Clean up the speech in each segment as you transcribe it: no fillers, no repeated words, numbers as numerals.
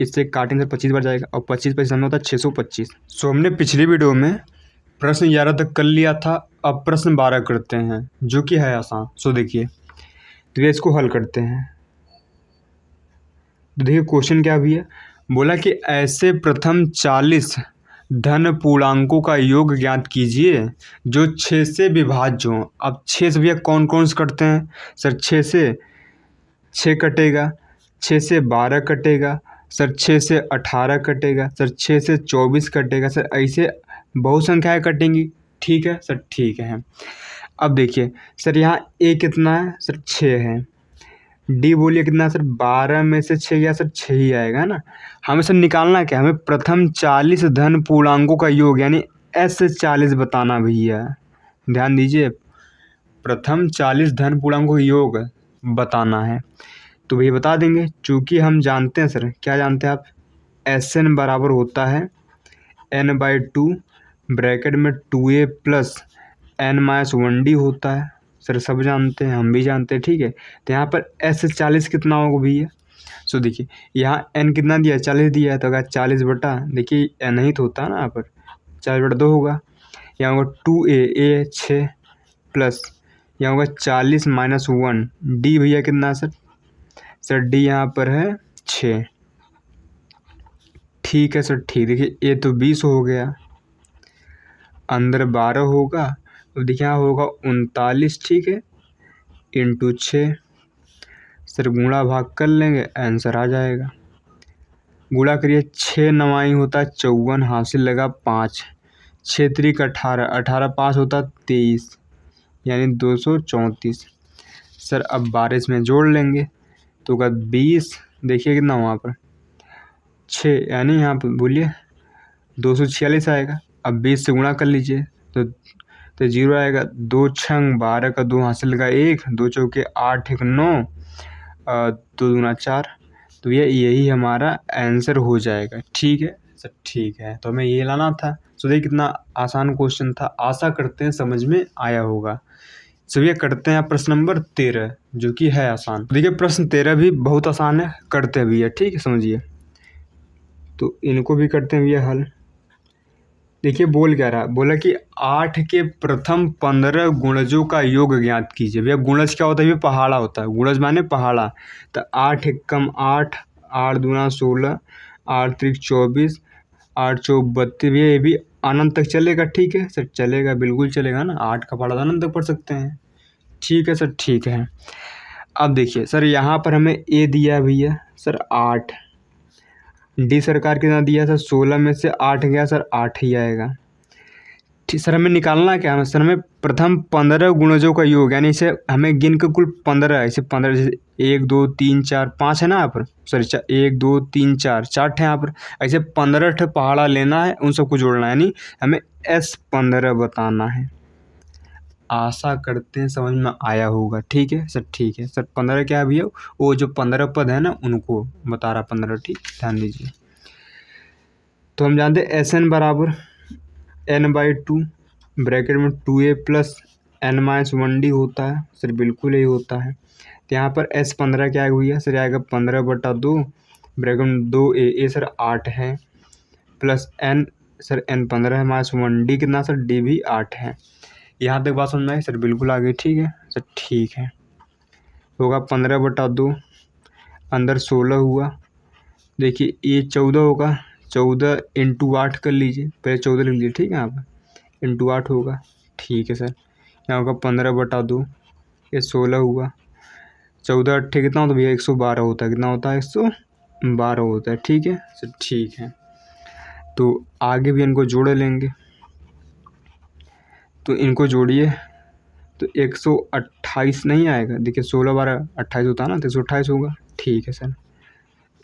इससे काटेंगे 25 बार जाएगा और 25 हमें होता है 625। सो हमने पिछली वीडियो में प्रश्न 11 तक कर लिया था। अब प्रश्न 12 करते हैं जो कि है आसान। सो देखिए, तो ये इसको हल करते हैं। तो देखिए क्वेश्चन क्या भी है, बोला कि ऐसे प्रथम 40 धन पूर्णांकों का योग ज्ञात कीजिए जो 6 से विभाज्य हो। अब 6 से भैया कौन कौन से कटते हैं सर? 6 से 6 कटेगा, 6 से 12 कटेगा सर, 6 से 18 कटेगा सर, 6 से 24 कटेगा सर, ऐसे बहुत संख्याएं कटेंगी। ठीक है सर, ठीक है। अब देखिए सर, यहाँ ए कितना है सर? 6 है। डी बोलिए कितना सर? 12 में से 6 गया सर, 6 ही आएगा ना। हमें सर निकालना क्या? हमें प्रथम 40 धन पूर्णांकों का योग यानी S40 बताना भैया। ध्यान दीजिए, प्रथम 40 धन पूर्णांकों का योग बताना है। तो भैया बता देंगे, चूँकि हम जानते हैं सर, क्या जानते हैं आप? SN बराबर होता है n/2 ब्रैकेट में 2a प्लस n-1d होता है सर, सब जानते हैं, हम भी जानते हैं। ठीक है, तो यहाँ पर S40 कितना होगा भैया? सो देखिए, यहाँ n कितना दिया है? 40 दिया है, तो अगर 40 बटा, देखिए n ही तो होता है ना यहाँ पर, 40/2 होगा। यहाँ होगा 2a, a 6 प्लस यहाँ होगा 40 - 1 d भैया कितना है सर? सर d यहाँ पर है 6। ठीक है सर, ठीक। देखिए a तो 20 हो गया, अंदर 12 होगा, तो देखिए यहाँ होगा 39। ठीक है, इंटू 6 सर, गुणा भाग कर लेंगे, आंसर आ जाएगा। गुणा करिए, 6 9 होता है 54, हासिल लगा 5, 6 त्रिक 18, 18 5 होता 23 यानी 234 सर। अब 12 इसमें जोड़ लेंगे तो होगा 20। देखिए कितना वहाँ पर 6 यानी यहाँ पर बोलिए 246 आएगा। अब 20 से गुणा कर लीजिए तो 0 आएगा। 2 छंग 12 का 2 हासिल लगा 1, 2 चौके 8 1 9, 2 दूना 4। तो यही हमारा आंसर हो जाएगा। ठीक है सर, ठीक है। तो हमें ये लाना था। सो देखिए कितना आसान क्वेश्चन था। आशा करते हैं समझ में आया होगा। सो ये करते हैं प्रश्न नंबर 13 जो कि है आसान। देखिए प्रश्न 13 भी बहुत आसान है, करते हैं भैया। ठीक है, समझिए। तो इनको भी करते हैं भैया हल। देखिए बोल क्या रहा, बोला कि 8 के प्रथम 15 गुणजों का योग ज्ञात कीजिए। भैया गुणज क्या होता है? ये पहाड़ा होता है। गुणज माने पहाड़ा। तो 8 एकम 8, 8 दूना 16, 8 त्रिक 24, 8 चौक 32। भैया ये भी अनंत तक चलेगा। ठीक है सर, चलेगा, बिल्कुल चलेगा ना। 8 का पहाड़ा अनंत तक पढ़ सकते हैं। ठीक है सर, ठीक है। अब देखिए सर, यहाँ पर हमें ए दिया है भैया सर 8, डी सरकार कितना दिया सर? 16 में से 8 गया सर, 8 ही आएगा। ठीक सर, हमें निकालना क्या है सर? हमें प्रथम 15 गुणजों का योग यानी इसे हमें गिन के कुल 15 है। इसे 15 जैसे 1 2 3 4 5 है ना यहाँ पर, सॉरी 1 2 3 4 4 है यहाँ पर। ऐसे 15 ठे पहाड़ा लेना है, उन सबको जोड़ना है, यानी हमें S15 बताना है। आशा करते हैं समझ में आया होगा। ठीक है सर, ठीक है सर। 15 क्या है भैया? वो जो 15 पद है ना, उनको बता रहा 15। ठीक, ध्यान दीजिए। तो हम जानते हैं SN बराबर n/2 ब्रैकेट में 2a प्लस n-1d होता है सर, बिल्कुल यही होता है। तो यहाँ पर S15 क्या हुई है सर? आएगा 15/2 ब्रैकेट में 2a, a सर 8 है, प्लस n सर n 15 है, -1d कितना सर? d भी 8 है। यहाँ तक बात समझ में आई सर? बिल्कुल आ गई। ठीक है सर, ठीक है। होगा 15/2, अंदर 16 हुआ। देखिए ये 14 होगा, 14 इंटू 8 कर लीजिए, पहले 14 लिख लीजिए। ठीक है, यहाँ पर इंटू 8 होगा। ठीक है सर, यहाँ होगा 15/2, ये 16 हुआ, 14 8 कितना होता है भैया? 112 होता है। कितना होता है? 112 होता है। ठीक है सर, ठीक है। तो आगे भी इनको जोड़ लेंगे, तो इनको जोड़िए तो 128 नहीं आएगा। देखिए 16 12 28 होता है ना, तो 128 होगा। ठीक है सर,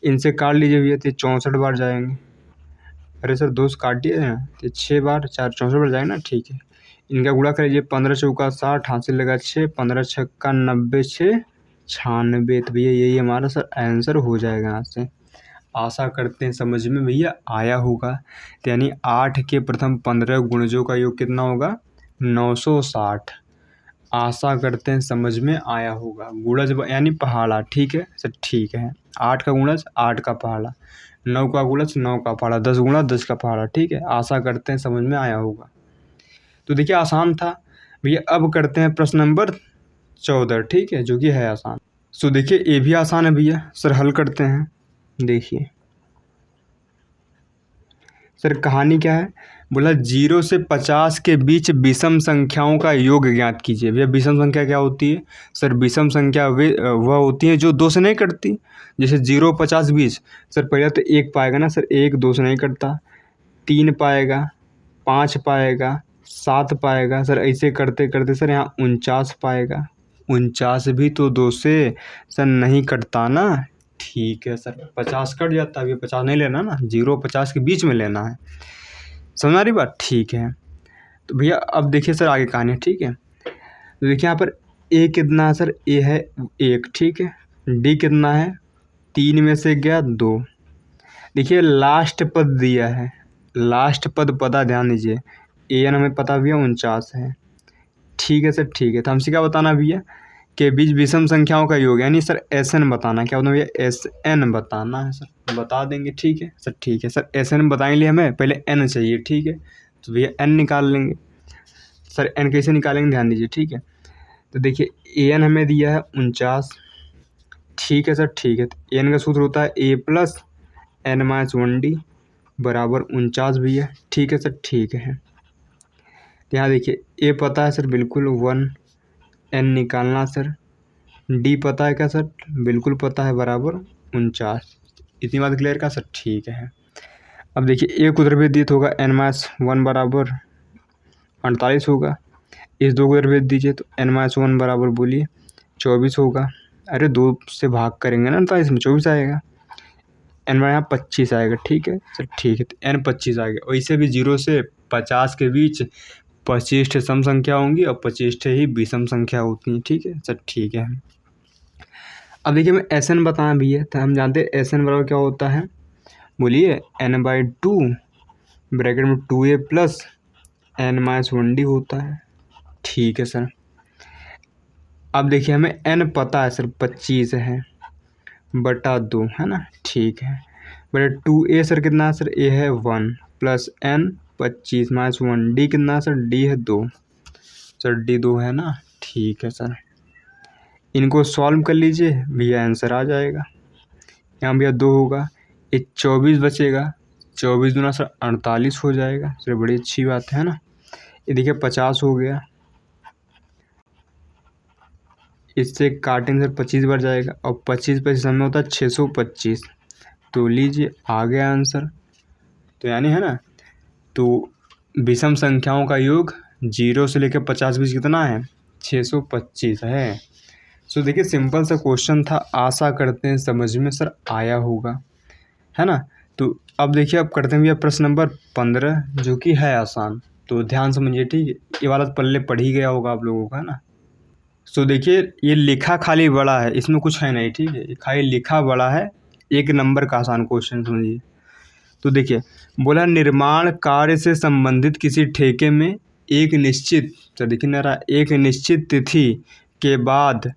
इनसे काट लीजिए भैया, तो 64 बार जाएंगे। अरे सर 2 से काटिए ना, तो 6 बार 4 64 बार जाएंगे ना। ठीक है, इनका गुणा कर लीजिए, 15 चौका 60, हासिल लगा 6, 15 छक्का 90, 6 96। तो भैया यही हमारा सर आंसर हो जाएगा यहाँ से। आशा करते हैं समझ में भैया आया होगा। तो यानी 8 के प्रथम 15 गुणजों का योग कितना होगा? 960। आशा करते हैं समझ में आया होगा। गुणज यानी पहाड़ा। ठीक है सर, ठीक है। 8 का गुणज, 8 का पहाड़ा, 9 का गुणज 9 का पहाड़ा, 10 गुणा 10 का पहाड़ा। ठीक है, आशा करते हैं समझ में आया होगा। तो देखिए आसान था भैया। अब करते हैं प्रश्न नंबर 14। ठीक है, जो कि है आसान। सो देखिए ये भी आसान है भैया सर, हल करते हैं। देखिए सर कहानी क्या है, बोला 0 से 50 के बीच विषम संख्याओं का योग ज्ञात कीजिए। भैया विषम संख्या क्या होती है सर? विषम संख्या वे वह होती है जो 2 से नहीं कटती। जैसे 0, 50, 20। सर पहले तो 1 पाएगा ना सर, 1 2 से नहीं कटता। 3 पाएगा, 5 पाएगा, 7 पाएगा। सर ऐसे करते करते सर यहाँ 49 पाएगा। 49 भी तो 2 से सर नहीं कटता ना। ठीक है सर, 50 कट जाता है। अभी 50 नहीं लेना ना, 0 50 के बीच में लेना है। समझ आ रही बात? ठीक है। तो भैया अब देखिए सर आगे कहानी। ठीक है, तो देखिए यहाँ पर ए कितना है सर? ए है 1। ठीक है, डी कितना है? 3 में से गया 2। देखिए लास्ट पद दिया है, लास्ट पद पता ध्यान दीजिए। ए एन हमें पता भैया 49 है। ठीक है सर, ठीक है। तो हमसे क्या बताना भैया के बीच विषम संख्याओं का योग, यानी सर एस एन बताना। क्या बताना भैया? एस एन बताना है सर, बता देंगे। ठीक है सर, ठीक है सर। एस एन बताने के लिए हमें पहले एन चाहिए। ठीक है, तो भैया एन निकाल लेंगे। सर एन कैसे निकालेंगे ध्यान दीजिए। ठीक है, तो देखिए ए एन हमें दिया है 49। ठीक है सर, ठीक है। तो एन का सूत्र होता है ए प्लस एन माइनस 1 डी बराबर 49 भैया। ठीक है सर, ठीक है। यहाँ देखिए ए पता है सर बिल्कुल 1, एन निकालना सर, डी पता है क्या सर? बिल्कुल पता है, बराबर 49। इतनी बात क्लियर का सर? ठीक है। अब देखिए एक उधर भेज दिए तो होगा n-1 बराबर 48 होगा। इस 2 को उधर भेज दीजिए तो n-1 बराबर बोलिए 24 होगा। अरे 2 से भाग करेंगे ना 48 में 24 आएगा। n यहाँ 25 आएगा। ठीक है सर, ठीक है। तो n 25 आएगा। वैसे भी 0 से 50 के बीच 25 सम संख्या होंगी और 25 ही विषम संख्या होती हैं। ठीक है सर, ठीक है। अब देखिए मैं एस एन बताना भी है, तो हम जानते हैं एस एन बराबर क्या होता है, बोलिए n/2 ब्रैकेट में 2a प्लस n-1 डी होता है। ठीक है सर। अब देखिए हमें n पता है सर 25 है बटा 2 है ना। ठीक है, बटा 2a सर कितना है सर? a है 1 प्लस n 25 माइनस 1 डी कितना है सर? d है 2 सर, d 2 है ना। ठीक है सर, इनको सॉल्व कर लीजिए भैया, आंसर आ जाएगा। यहाँ भैया 2 होगा, एक 24 बचेगा। 24 दूना सर 48 हो जाएगा सर, बड़ी अच्छी बात है ना। ये देखिए 50 हो गया, इससे काटेंगे सर 25 बार जाएगा और 25 25 में होता है 625। तो लीजिए आ गया आंसर। तो यानी है ना, तो विषम संख्याओं का योग 0 से लेकर 50 बीच कितना है? 625 है। सो देखिए सिंपल सा क्वेश्चन था, आशा करते हैं समझ में सर आया होगा, है ना। तो अब देखिए अब करते हैं भैया प्रश्न नंबर 15, जो कि है आसान। तो ध्यान समझिए, ठीक है। ये वाला पल्ले पढ़ ही गया होगा आप लोगों का, है ना। सो देखिए ये लिखा खाली बड़ा है, इसमें कुछ है नहीं। ठीक है, ये खाली लिखा बड़ा है। 1 नंबर का आसान क्वेश्चन समझिए। तो देखिए बोला निर्माण कार्य से संबंधित किसी ठेके में एक निश्चित, तो देखिए ना रहा, एक निश्चित तिथि के बाद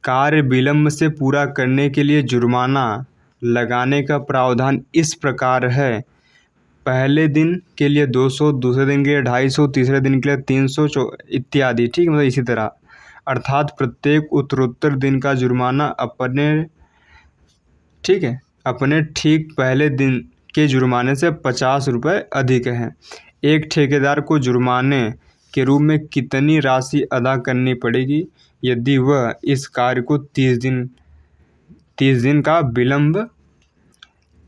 कार्य विलंब से पूरा करने के लिए जुर्माना लगाने का प्रावधान इस प्रकार है। पहले दिन के लिए 200, दूसरे दिन के लिए 250, तीसरे दिन के लिए 300 इत्यादि। ठीक है, मतलब इसी तरह, अर्थात प्रत्येक उत्तरोत्तर दिन का जुर्माना अपने, ठीक है, अपने ठीक पहले दिन के जुर्माने से 50 रुपये अधिक है। एक ठेकेदार को जुर्माने के रूप में कितनी राशि अदा करनी पड़ेगी यदि वह इस कार्य को 30 दिन का विलंब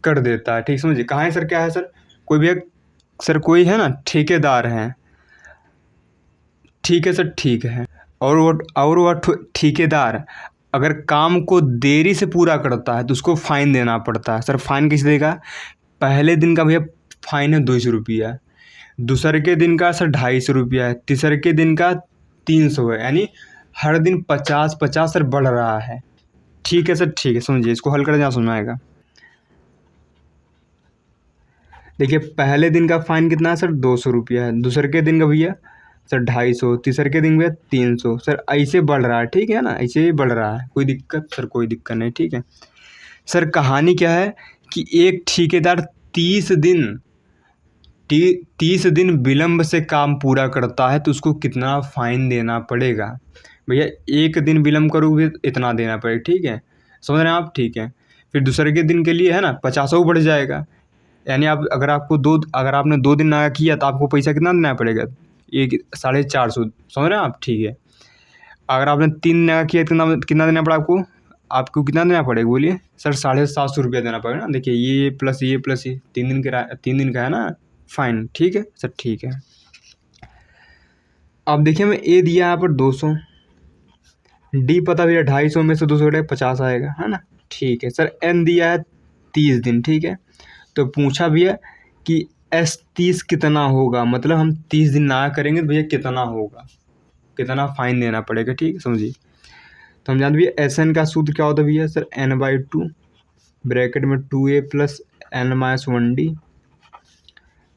कर देता है? ठीक समझिए। कहाँ है सर? क्या है सर? कोई भी सर कोई है ना ठेकेदार है, ठीक है सर, ठीक है। और वह ठेकेदार अगर काम को देरी से पूरा करता है तो उसको फाइन देना पड़ता है। सर फाइन किस देगा? पहले दिन का भैया फाइन है 200 रुपया, दूसरे के दिन का सर 250 रुपया है, तीसरे के दिन का 300 है। यानी हर दिन 50 सर बढ़ रहा है। ठीक है सर, ठीक है। समझिए, इसको हल कर जहाँ समझ आएगा। देखिए पहले दिन का फाइन कितना है सर? 200 रुपया है, दूसरे के दिन का भैया सर 250, तीसरे के दिन भैया 300। सर ऐसे बढ़ रहा है, ठीक है ना, ऐसे ही बढ़ रहा है। कोई दिक्कत? सर कोई दिक्कत नहीं, ठीक है। सर कहानी क्या है कि एक ठेकेदार 30 दिन विलंब से काम पूरा करता है तो उसको कितना फाइन देना पड़ेगा। भैया 1 दिन विलंब करोगे तो इतना देना पड़ेगा, ठीक है, समझ रहे हैं आप, ठीक है। फिर दूसरे के दिन के लिए है ना 50 बढ़ जाएगा, यानी आप अगर आपने 2 दिन नागा किया तो आपको पैसा कितना देना पड़ेगा, 450, समझ रहे हैं आप, ठीक है। अगर आपने 3 नागा किया तो कितना देना पड़ा आपको कितना देना पड़ेगा बोलिए सर, 750 रुपया देना पड़ेगा ना। देखिए ये प्लस ये 3 दिन का है ना फाइन, ठीक है सर, ठीक है। अब देखिए मैं ए दिया यहाँ पर 200, डी पता भैया 250 में से 200 50 आएगा, है ना, ठीक है सर। एन दिया है 30 दिन, ठीक है। तो पूछा भैया कि एस 30 कितना होगा, मतलब हम 30 दिन ना करेंगे तो भैया कितना होगा, कितना फाइन देना पड़ेगा, ठीक है, समझिए। तो हम जानते भैया एस एन का सूत्र क्या होता है भैया सर, n/2 ब्रैकेट में 2a प्लस n-1d,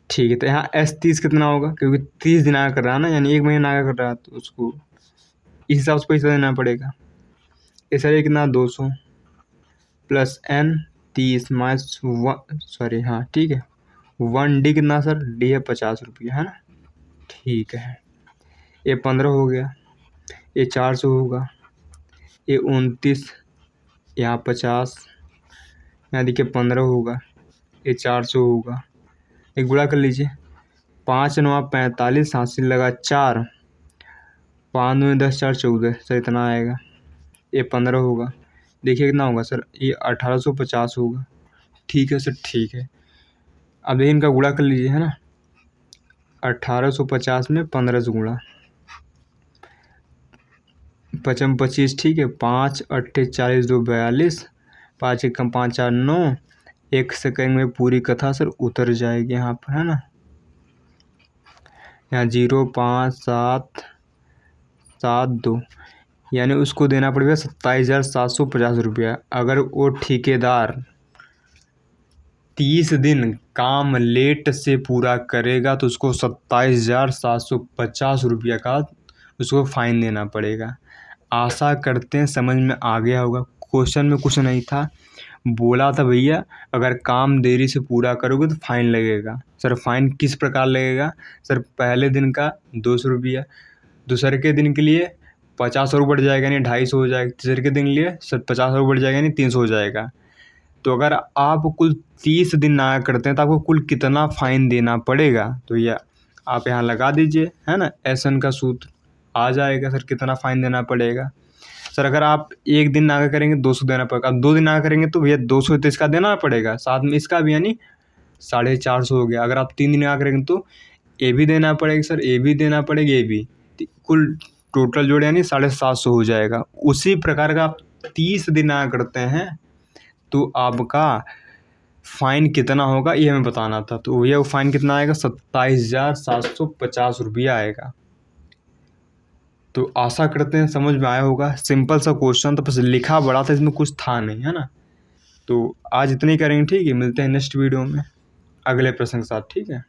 ठीक है। तो यहाँ एस 30 कितना होगा, क्योंकि 30 दिन आगे कर रहा है ना, यानी 1 महीना आगे कर रहा है, तो उसको इस हिसाब से पैसा देना पड़ेगा। इस ये कितना 200 प्लस n 30 माइनस 1, सॉरी हाँ ठीक है, 1d कितना सर, डी है 50 रुपये, है ना, ठीक है। ये 15 हो गया, ये 400 होगा, ये 29, यहाँ 50, यहाँ देखिए 15 होगा, ये 400 होगा, एक गुणा कर लीजिए, 5 9 45, 80 लगा 4, 5 9 10 4 14, सर इतना आएगा। ये 15 होगा, देखिए कितना होगा सर, ये 1850 होगा, ठीक है सर, ठीक है। अब देखिए इनका गुणा कर लीजिए, है ना, 1850 में 15 से गुणा, 55 25, ठीक है, 5 8 40 2 42, 5 1 5 4 9, 1 सेकंड में पूरी कथा सर उतर जाएगी यहाँ पर, है ना। यहाँ 0 5 7 7 2, यानी उसको देना पड़ेगा 27,750 रुपया। अगर वो ठेकेदार 30 दिन काम लेट से पूरा करेगा तो उसको 27,750 रुपया का उसको फाइन देना पड़ेगा। आशा करते हैं समझ में आ गया होगा। क्वेश्चन में कुछ नहीं था, बोला था भैया अगर काम देरी से पूरा करोगे तो फाइन लगेगा। सर फाइन किस प्रकार लगेगा सर, पहले दिन का 200 रुपया, दूसरे के दिन के लिए 50 और बढ़ जाएगा यानी 250 हो जाएगा, तीसरे के दिन के लिए 50 और बढ़ जाएगा यानी 300 हो जाएगा। तो अगर आप कुल 30 दिन ना करते हैं तो आपको कुल कितना फ़ाइन देना पड़ेगा, तो ये आप यहाँ लगा दीजिए, है ना, एसन का सूत्र आ जाएगा सर, कितना फ़ाइन देना पड़ेगा। सर अगर आप 1 दिन नागा करेंगे 200 देना पड़ेगा, अब 2 दिन नागा करेंगे तो भैया 200 तो इसका देना पड़ेगा, साथ में इसका भी यानी 450 हो गया। अगर आप 3 दिन नागा करेंगे तो ए भी देना पड़ेगा सर, ए भी देना पड़ेगा, ए भी, कुल टोटल जोड़े यानी 750 हो जाएगा। उसी प्रकार का आप 30 दिन नागा करते हैं तो आपका फ़ाइन कितना होगा ये हमें बताना था। तो भैया वो फ़ाइन कितना आएगा, 27,750 रुपया आएगा। तो आशा करते हैं समझ में आया होगा। सिंपल सा क्वेश्चन था, बस लिखा बड़ा था, इसमें कुछ था नहीं, है ना। तो आज इतना ही करेंगे, ठीक है, मिलते हैं नेक्स्ट वीडियो में अगले प्रश्न के साथ, ठीक है।